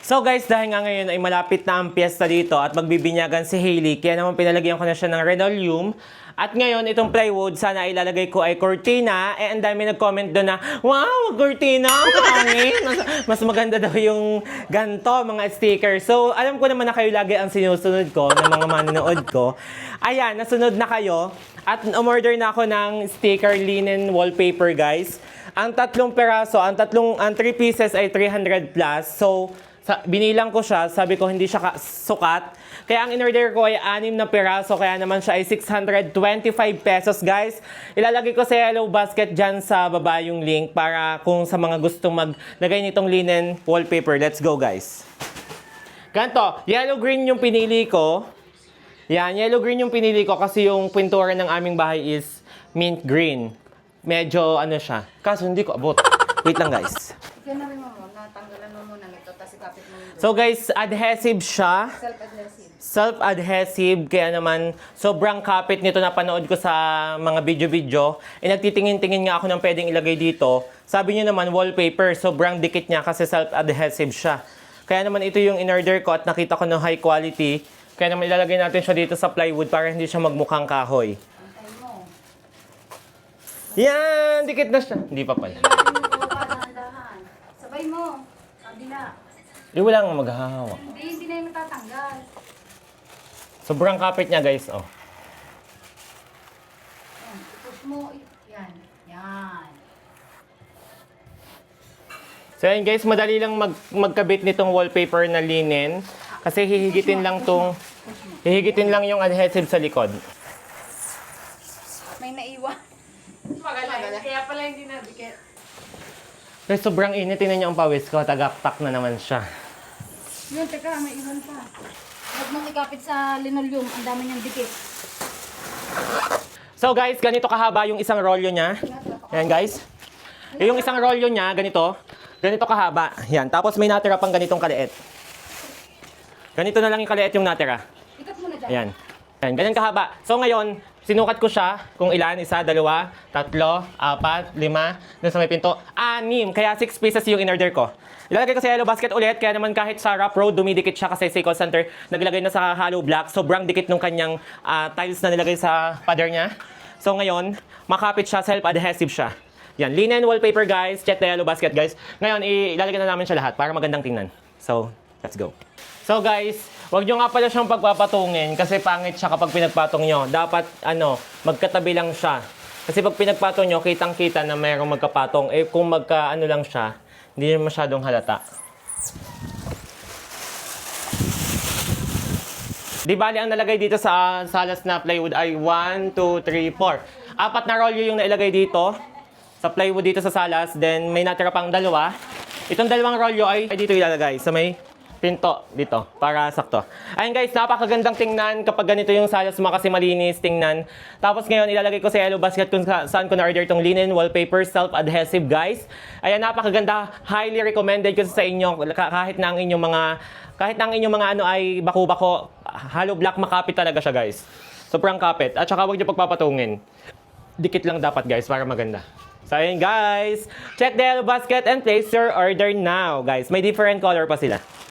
So guys, dahil nga ngayon ay malapit na ang piyesta dito at magbibinyagan si Hailey, kaya naman pinalagyan ko na siya ng linoleum. At ngayon, itong plywood, sana ilalagay ko ay cortina. Eh, ang dami nag-comment doon na, wow, cortina, ang pangit. Mas maganda daw yung ganto, mga sticker. So, alam ko naman na kayo lagi ang sinusunod ko, ng mga manonood ko. Ayan, nasunod na kayo. At umorder na ako ng sticker linen wallpaper, guys. Ang tatlong peraso, ang 3 pieces ay 300 plus. So, binilang ko siya, sabi ko hindi siya sukat. Kaya ang in-order ko ay 6 na peraso, kaya naman siya ay 625 pesos, guys. Ilalagay ko sa yellow basket dyan sa baba yung link para kung sa mga gustong maglagay nitong linen wallpaper. Let's go, guys. Ganto, yellow-green yung pinili ko. Yan, yellow-green yung pinili ko kasi yung pintura ng aming bahay is mint green. Medyo ano siya. Kaso hindi ko abot. Wait lang, guys. Natanggalan mo muna nito, tapos ikapit mo yung So guys, adhesive siya. self-adhesive. Self-adhesive, kaya naman sobrang kapit nito na panood ko sa mga video-video. Nagtitingin-tingin nga ako ng pwedeng ilagay dito. Sabi niyo naman wallpaper, sobrang dikit niya kasi self-adhesive siya. Kaya naman ito yung in-order ko at nakita ko ng high quality. Kaya naman ilalagay natin siya dito sa plywood para hindi siya magmukhang kahoy. Antay mo. Yan! Dikit na siya. Hindi pa pala. Dahan-dahan. Sabay mo. Kabila. Wala nga maghahawa. Hindi na yung matatanggal. Sobrang kapit niya, guys. Oh. Yan, i-push mo. Yan. Yan. So yan guys, madali lang magkabit nitong wallpaper na linen. Kasi hihigitin lang yung adhesive sa likod. May naiwan. Kaya pala hindi nabikit. Guys, sobrang init. Tingnan niyo ang pawis ko. Tagaktak na naman siya. Yun, teka, may iwan pa. Huwag mong ikapit sa linoleum. Ang dami niyang dikit. So guys, ganito kahaba yung isang rolyo niya. Ayan guys. Yung isang rolyo niya, ganito. Ganito kahaba. Yan. Tapos may natira pang ganitong kaliit. Ganito na lang yung kaliit yung natira. Ikat mo na dyan. Ayan. Ayan. Ganyan kahaba. So ngayon, sinukat ko siya kung ilan. 1, 2, 3, 4, 5. Doon sa may pinto. 6. Kaya 6 pieces yung in-order ko. Ilalagay ko sa yellow basket ulit. Kaya naman kahit sa rough road, dumidikit siya kasi sa call center naglagay na sa hollow block. Sobrang dikit nung kanyang tiles na nilagay sa pader niya. So ngayon, makapit siya. Self-adhesive siya. Yan. Linen wallpaper, guys. Check the yellow basket, guys. Ngayon, ilalagay na namin siya lahat para magandang tingnan. So, let's go. So guys, wag nyo nga pala siyang pagpapatungin kasi pangit siya kapag pinagpatong nyo. Dapat, magkatabi lang siya. Kasi pag pinagpatong nyo, kitang-kita na mayroong magkapatong. Eh, kung lang siya, hindi na masyadong halata. Di bali, ang nalagay dito sa salas na plywood ay 1, 2, 3, 4. 4 na rolyo yung nailagay dito sa plywood dito sa salas. Then, may natira pang 2. Itong 2 rolyo ay dito ilalagay sa may pinto dito para sakto. Ayun guys, napakagandang tingnan kapag ganito yung salas mo kasi malinis tingnan. Tapos ngayon ilalagay ko sa yellow basket kung saan ko na-order itong linen wallpaper self-adhesive, guys. Ayan, napakaganda. Highly recommended ko sa inyo kahit na ang inyong mga ay bako-bako. Hollow block, makapit talaga siya, guys. Sobrang kapit. At saka huwag niyo pagpapatungin. Dikit lang dapat, guys, para maganda. So ayun guys, check the yellow basket and place your order now, guys. May different color pa sila.